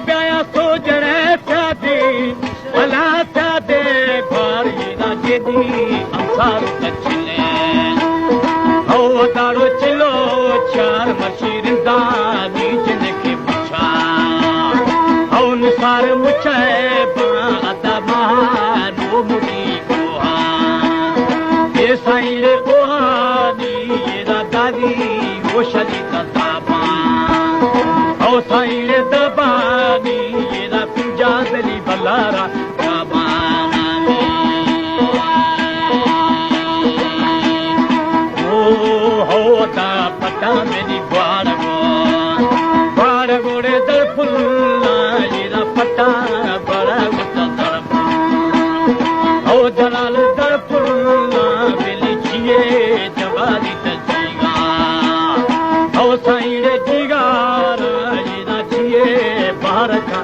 प्याया सोचड़े प्यादे भला प्यादे भारी ना जेदी अंसार तचले हो तारो चलो चार मशीरिंदा नीचन के पुछा हो निसार मुछे बादा मारो मुड़ी कोहा ये साइले ओहानी ये दादी वो शरीका ताबा हो साइले दबानी ये ना पिंजादली बलारा मेरी बाड़गोड़े दर फुल्ला येरा पटा बड़ा गुस्सा दर ओ जलाल दर फुल्ला बेली छिए जवारी तजीगा ओ साइरे जिगार येरा छिए बाहर का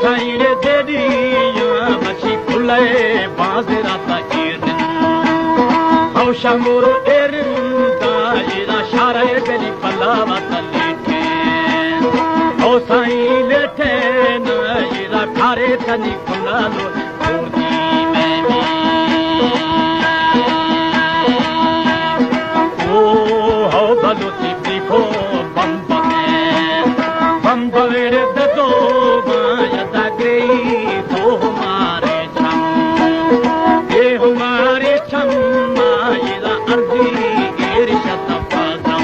साइरे देदी मशी फुले बाजरा ताइरन औ शमूर एरन दायरा शारे बेली पलावा तलेटे औ साइले थे नायरा खारे तनी फुलालो दूधी में ओ हो बलो तिको बम्बे दो हमारे छम मायरा अर्जी इरशद पदम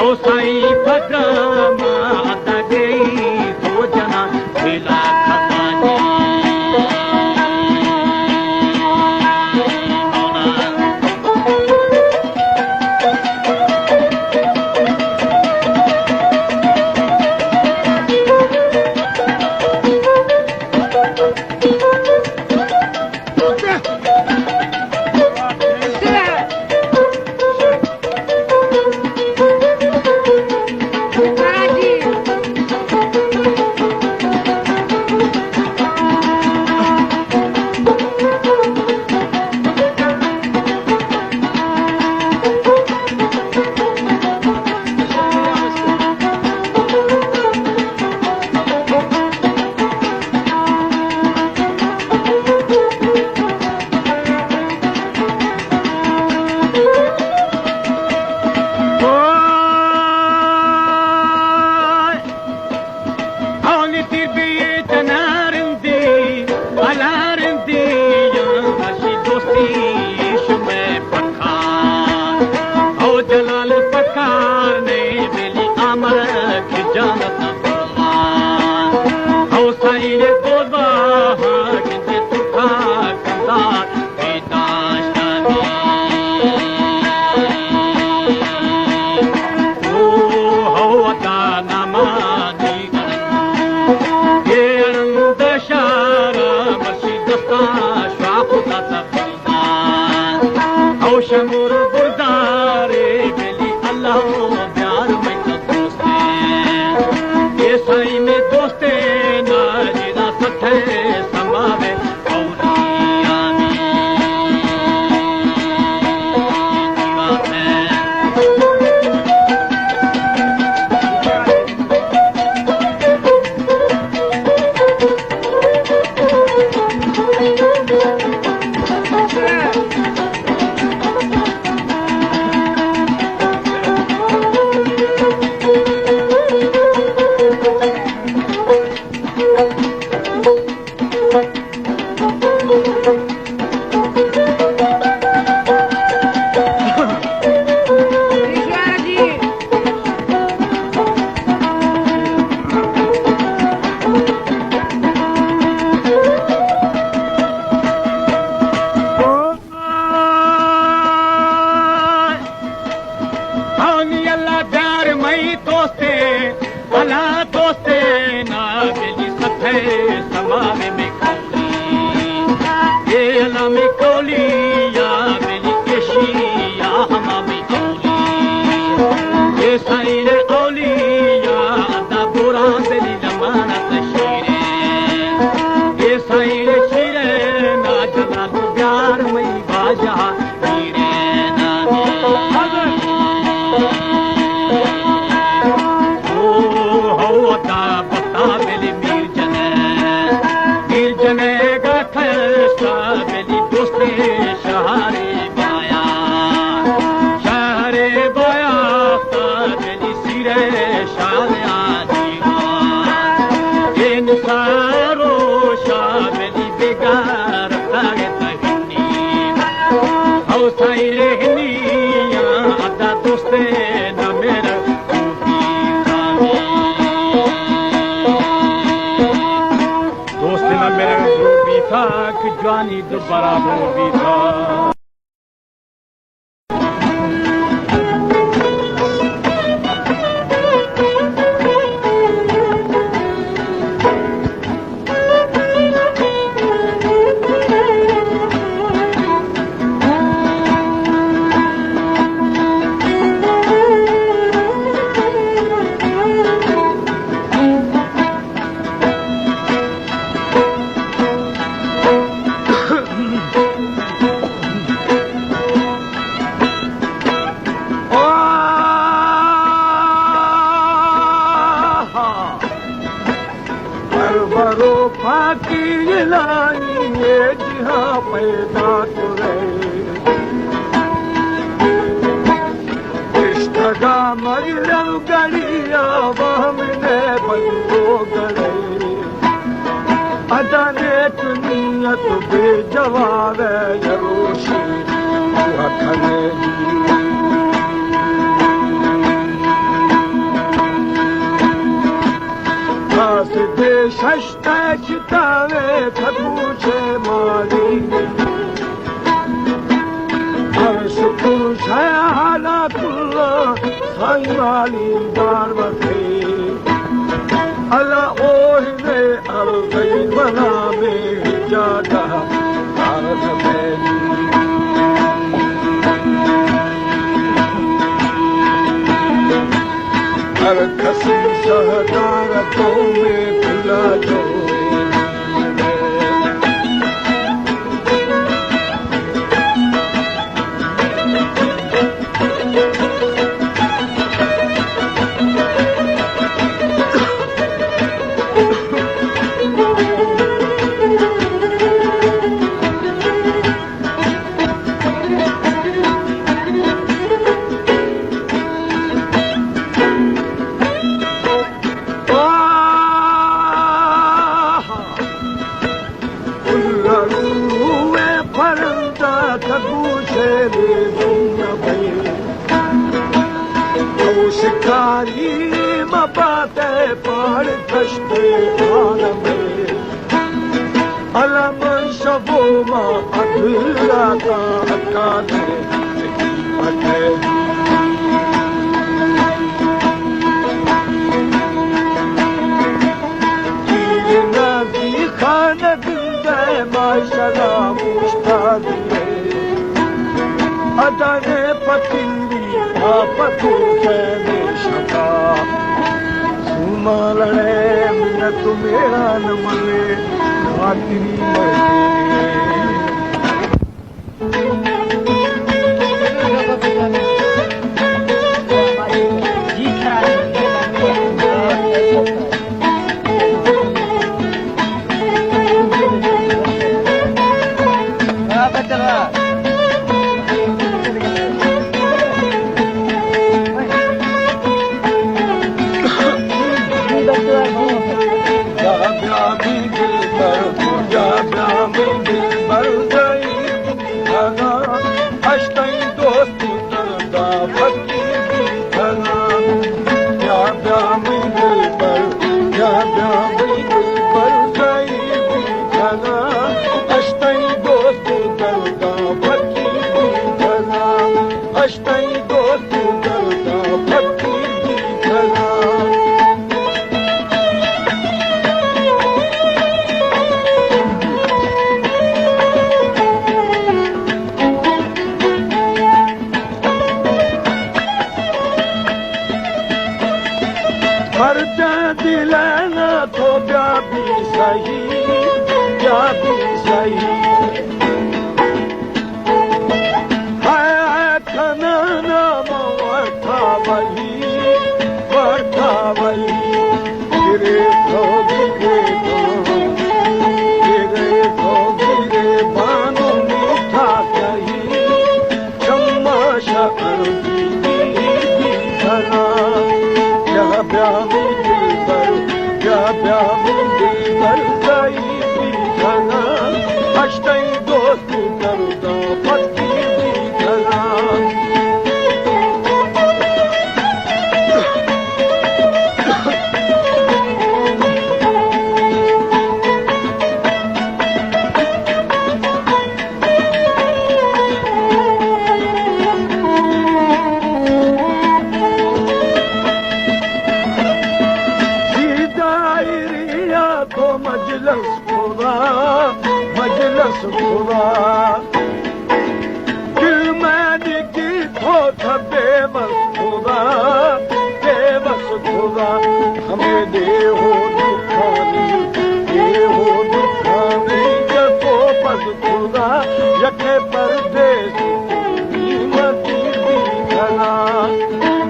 ओ साई फटा माता गई दो जना खिला खतानी शमूर बुरदारे बेली अल्लाह प्यार में दोस्ते ये साई में दोस्ते नाजिदा सठे संभावे है समावे में कौली ये अला में कौली या मेरी केशी या हमा में औली ये साइरे औली या अदा बुरा मेरी जमाना तशीरे ये साइरे शीरे ना जला तो प्यार मई बाजा हीरे जवानी दोबारा भी था Bye. सही क्या भी सही है खनना वर्था वही गिरे तो गिरे बानो मीठा कही चम्मा शकर मजलस खुदा दिल में की थो बेबस खुदा हमें दे हो दुखानी जसो बस खुदा यके परदेस कीमती भी खना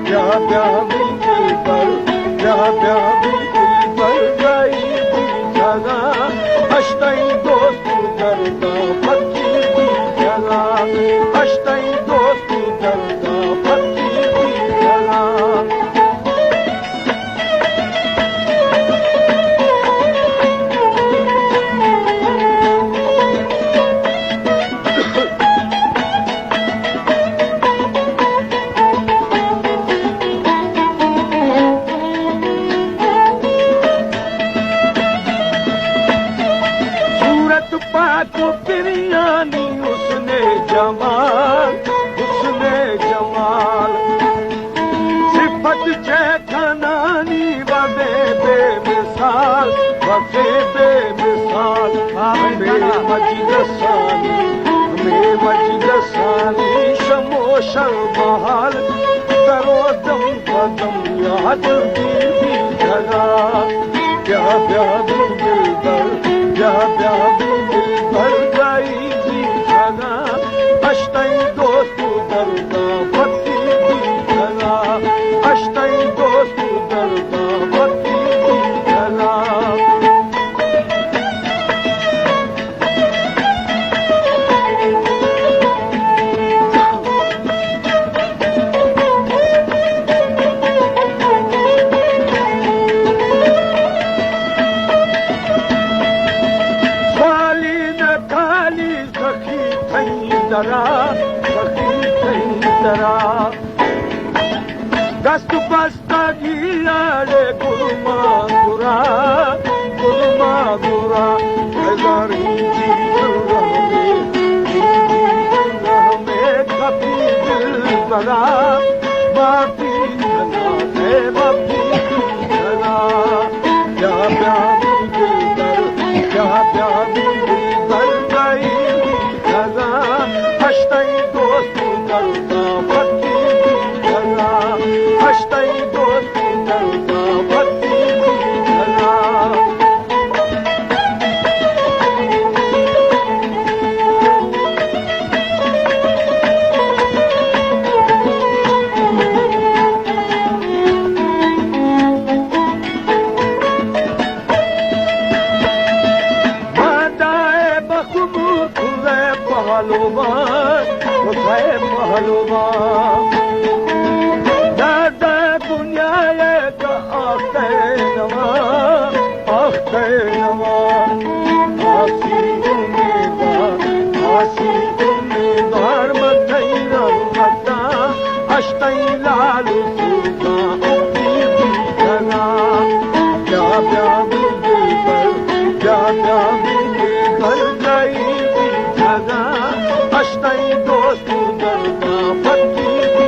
क्या भी दिल पर गई भी खना अष्टई दोस्त दर्दा फकीर भी चला अष्टई दोस्त दर्दा फकीर भी चला पाको बिरयानी उसने जमाल सिफत चैखनानी वदे बेमिसाल हमें मजलसानी शमोशर बहाल करो दम कदम याद भी धरा क्या दिल पर गई भी खना अष्टई दोस्त दर्दा फकीर भी खना अष्टई दोस्त दर्दा फकीर भी खना दस्त बस्ता गिलाले गुलमा गुरा हजारी में कभी दिल बना माफी धना क्या दिल पर गई धना अष्टई दोस्त दर्दा फकीर भी धना अष्टई दोस्त दर्दा फकीर भी धना पहलवान दादा दुनिया का आखे नवा आसी उम्मीदवार मथई रमता अष्टई लालू सूता फकीर भी धना क्या भी घर गई भी धना अष्टई दोस्त दर्दा फकीर भी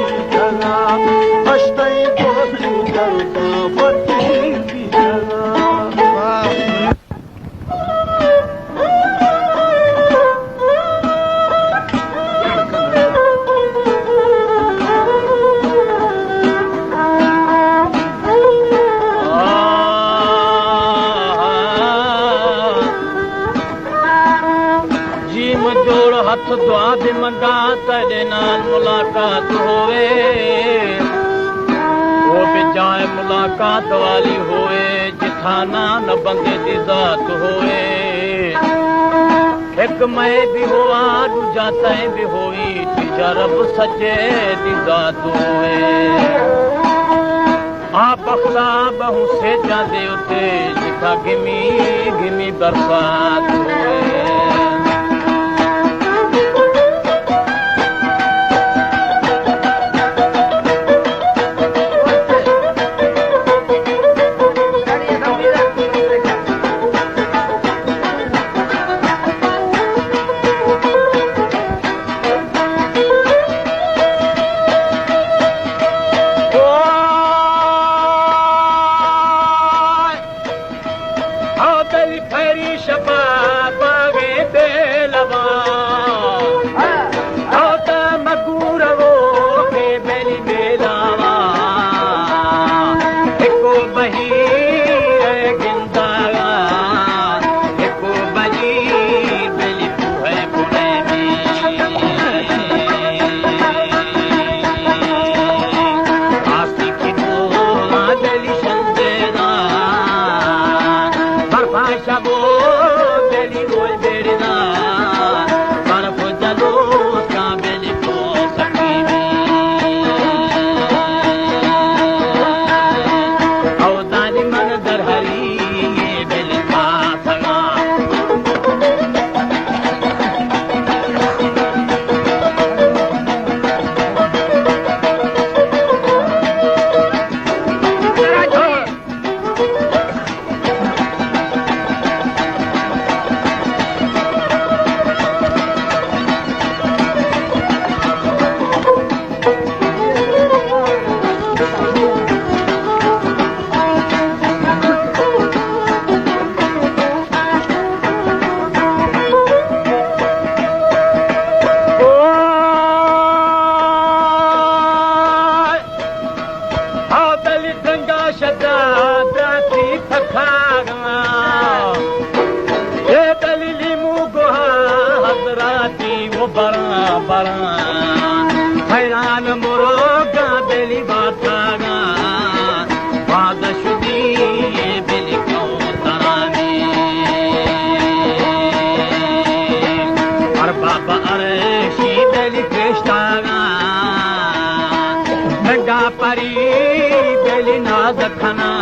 हथ दुआ भी मंगा तेरे नाल मुलाकात होवे वो भी जाए मुलाकात वाली होए जिथा ना न बंदे दी जात होए एक मैं भी हुआ दूजा तैं भी होई तीजा रब सच्चे दी जात होए आप अखला बहु से जाते उते जिथा गिमी गिमी बरसात हुए हैरान मुरोगा बेली बातागा बादशुदी बेली को तरानी और बाबा अरशी बेली कृष्णागा गंगा परी बेली नाज खना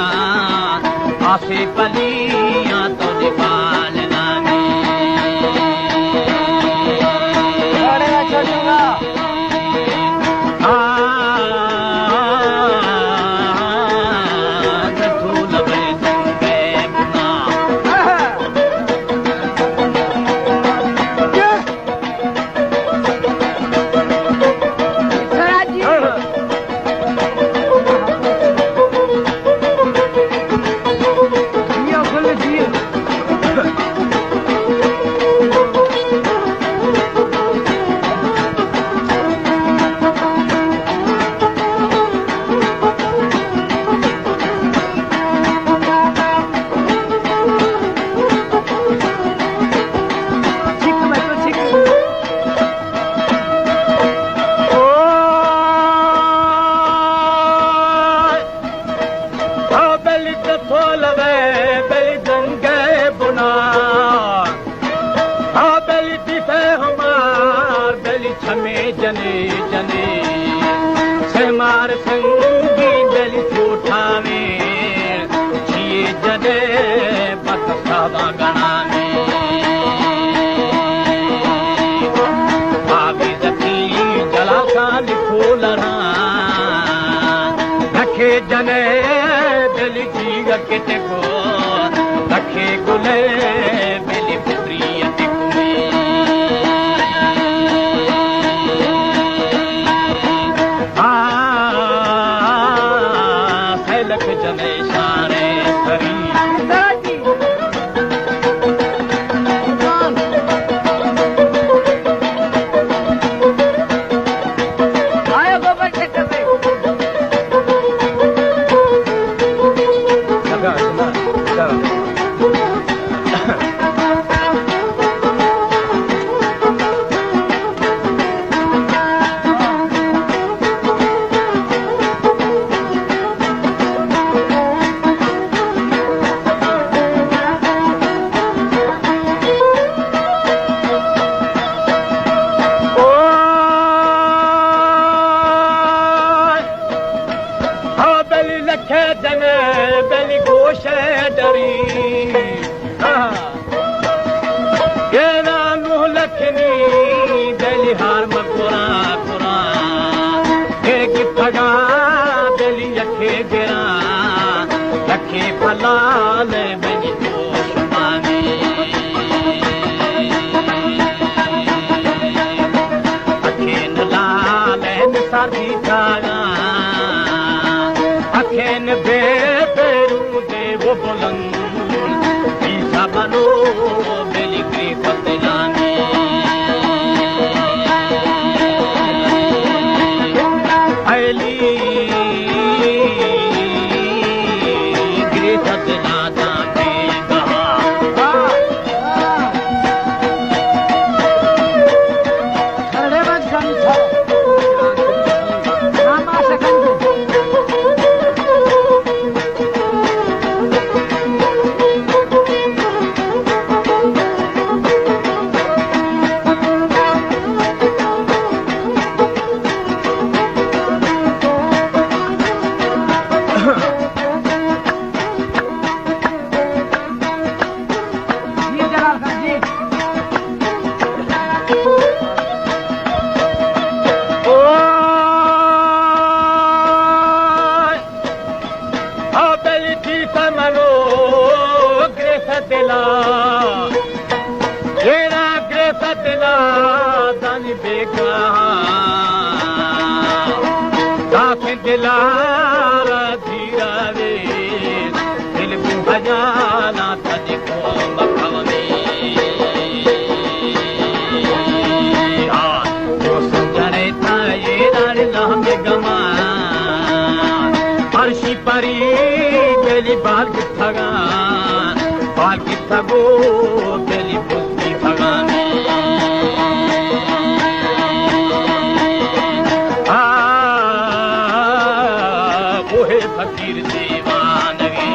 आसे पलियां तो दिपाल नानी जने जने से मार संगी दली झूठा में जिए जने बकसावा गणा में भाभी जती जला का लिखो लड़ा रखे जने दली जीग के को रखे गुले बेली पुत्रिया beli Greta Delani. Aeli Greta Delada bega. Era Greta Delada Dani bega. Kafe Delara dhirave dil buhajana tadiko makhavame. Jo sanjare tha ye dare lahme gama. Arshi pari beli bal kithaga. Bal kithago beli buddhi bhagane. Ohe fakir divanagi.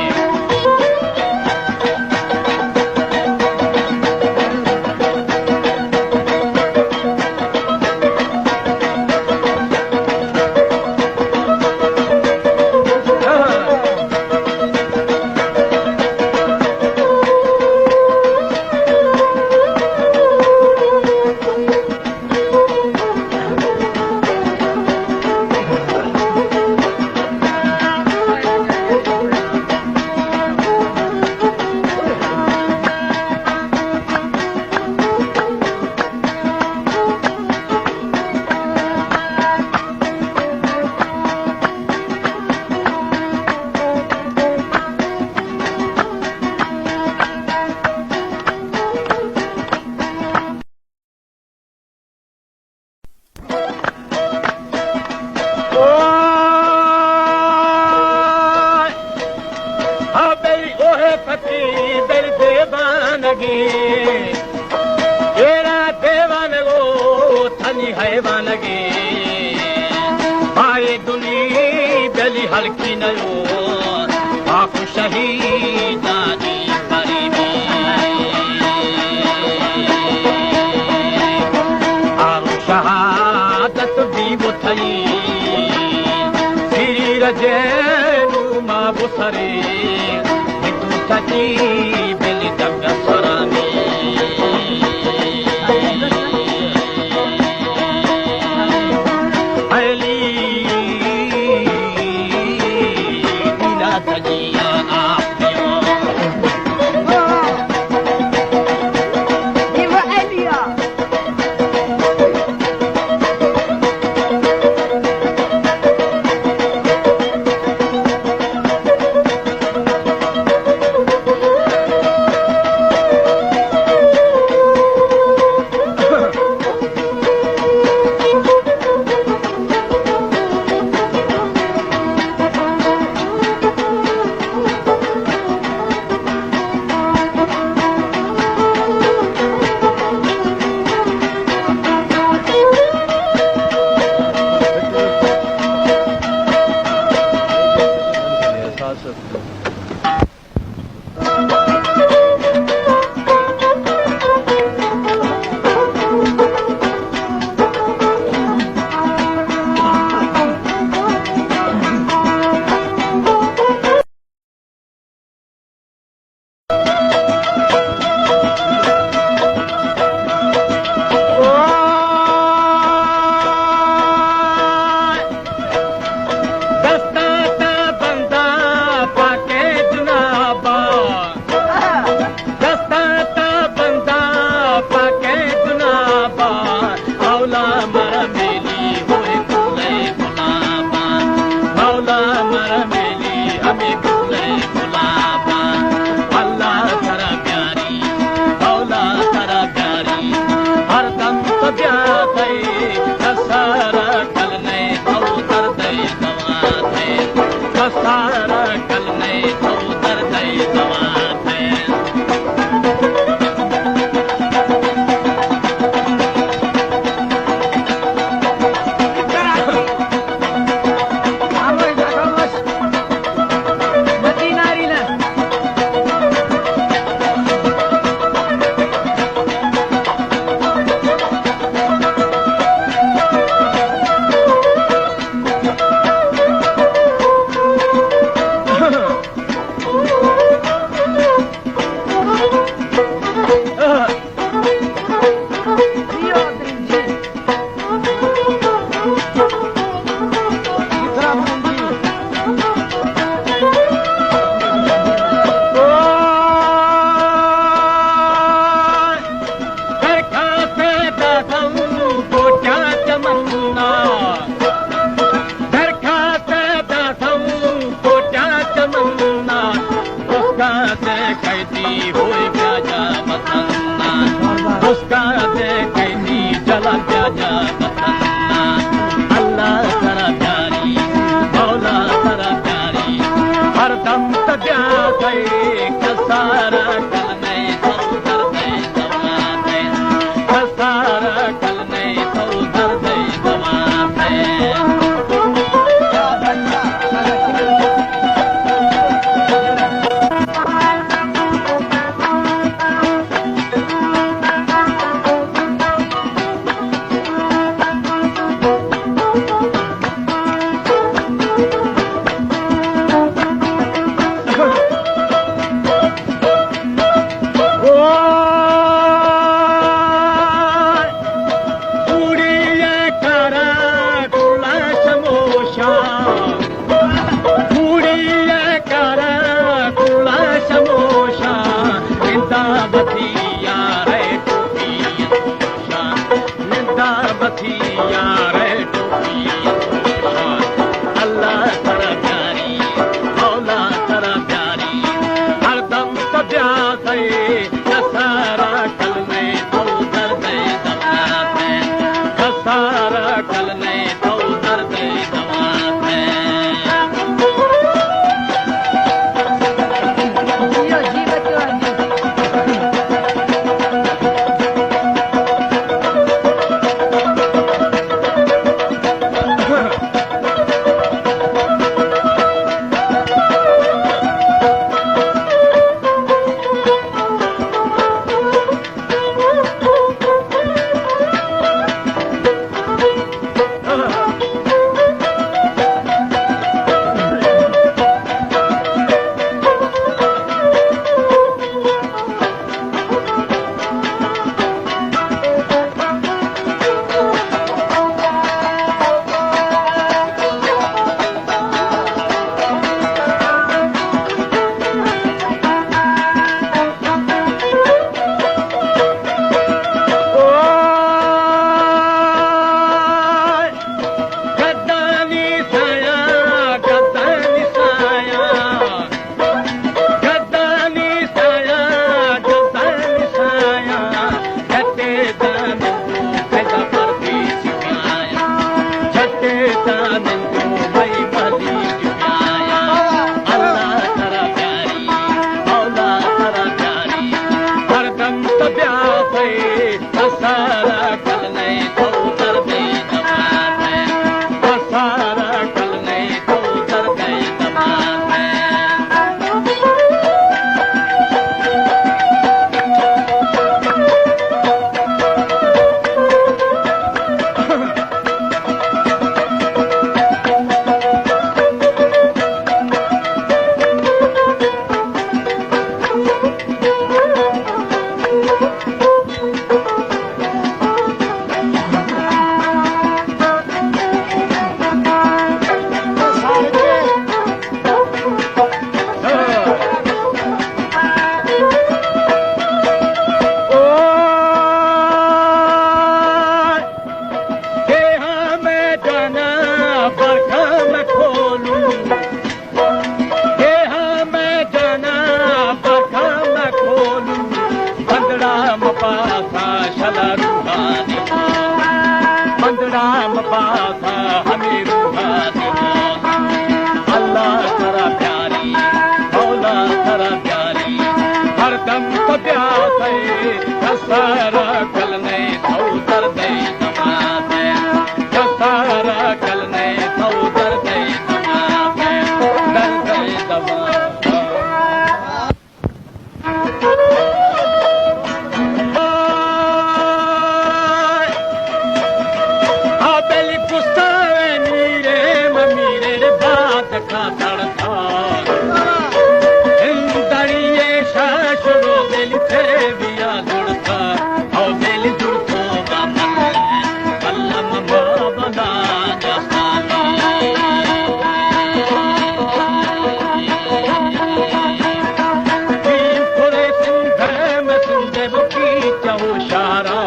Era devanago thani hayvanage. Aaye duni beli halki nayo. Aku shahidani karibi. Aru shahadat bhi wo thai. Siri rajenu ma busare. Mitu thati beli daga sarami. Bandram Pasa Shala Ruhani Bandram Pasa Hame Ruhani Allah Tara Pyari Maula Tara Pyari Har dam ko pyas hai Kasara kalne thau darde namate Kasara kalne thau darde namate darde namate Abeli pustave mire mamire re baat ka tartha Indariye shashro beli tere biya durtha Au beli durtho baman Allah mama bana jasani Kim kore sindhe mein sunde wo ki chaho shara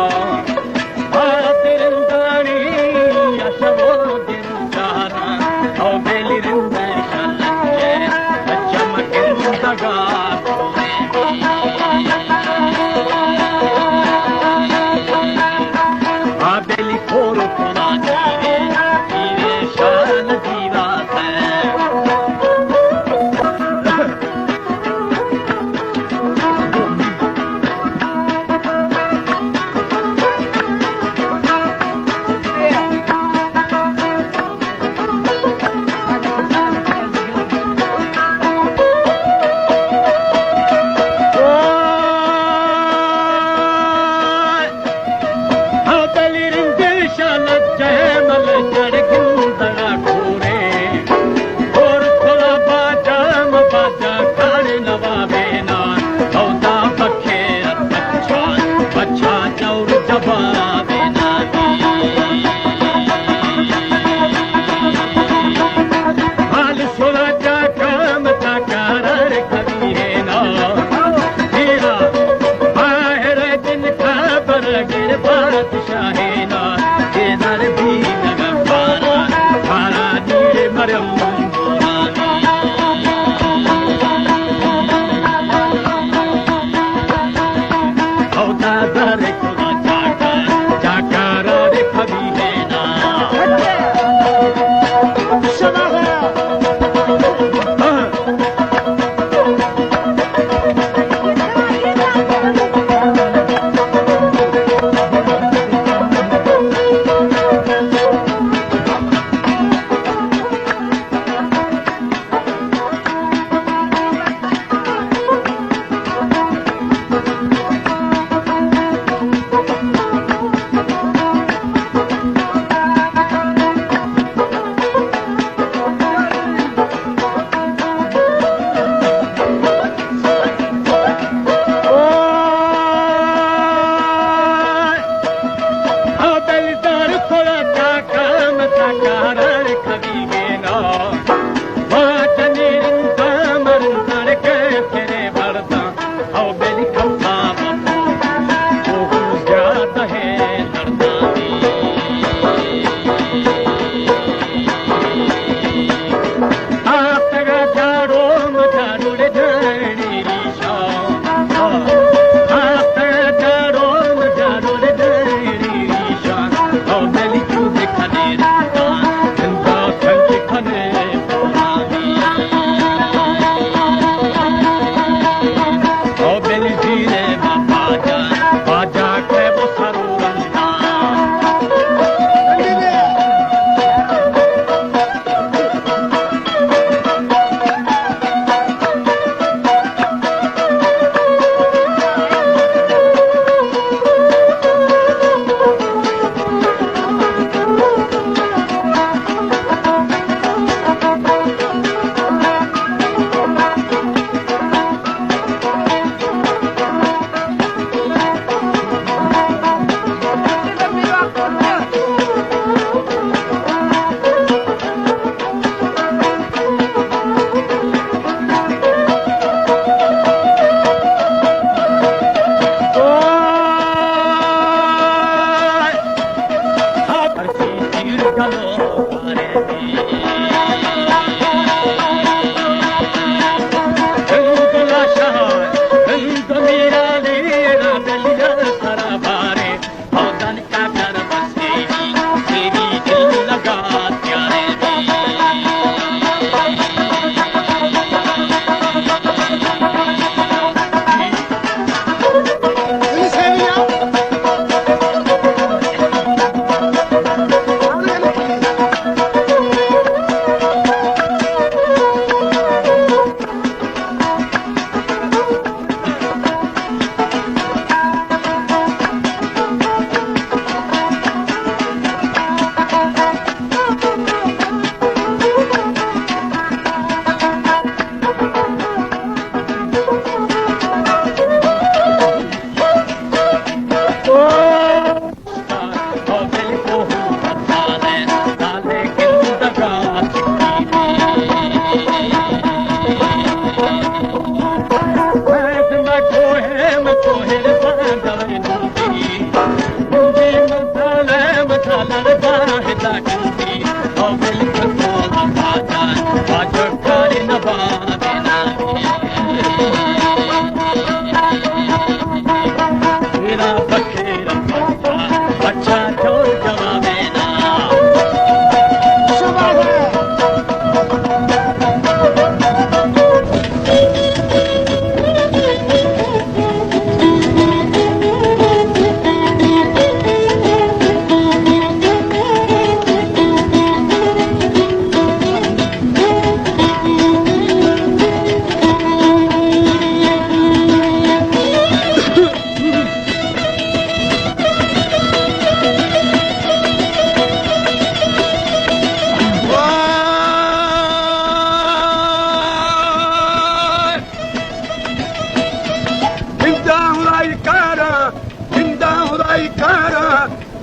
i kara,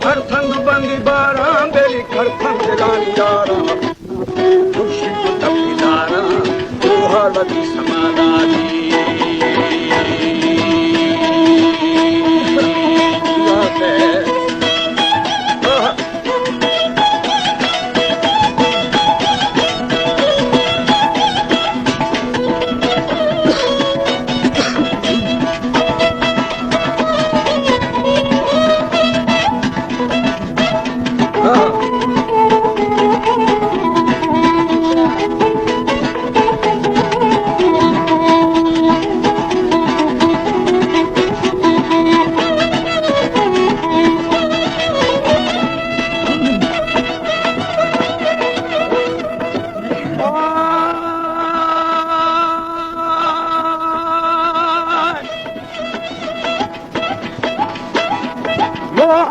kërthën dë bëndi bara, beli kërthën dë lani jara. Kushi të të pidara, të harvati samadati.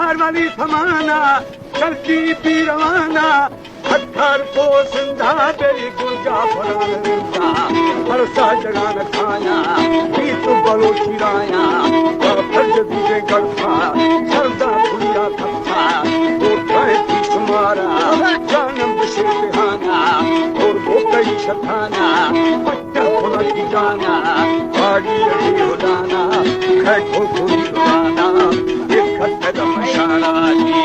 Harvali thamana, chalki piravana, hatthar ko sindha beri gunja paran rinda, harsa jagan khaya, geet balo chiraya, farj duje gartha, sarda dhuliya thatta, uthaye thi tumhara, janam bishir behana, aur wo kai shathana, patta khula ki jana, aadi adi udana, khai ko khuli udana. Kadam sharati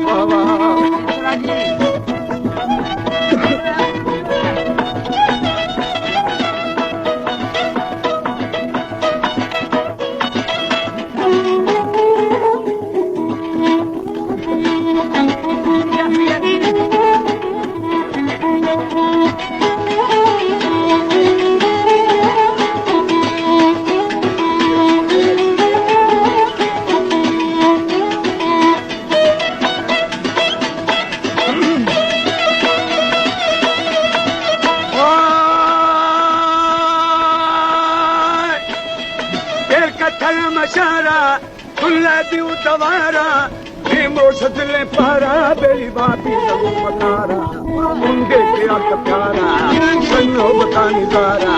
Baba Mashara, kullati utavara, nemo sadle para, beli bapi lagu matara, munde kiya ka pyara, sanno batani zara,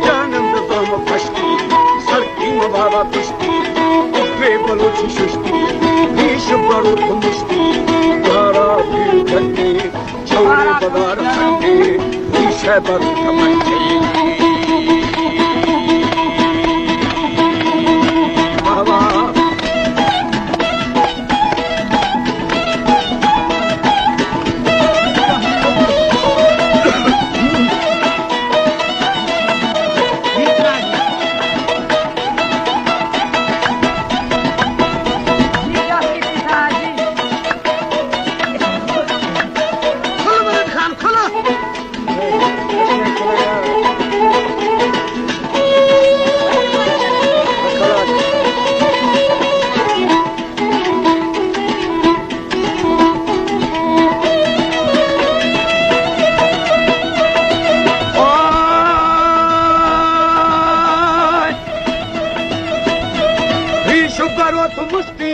janam da gama pashti, sarki mababa pushti, ukre balochi shushti, nish barut mushti, zara pil chandi, chaure badar chandi, nish barut kamanchi. Musti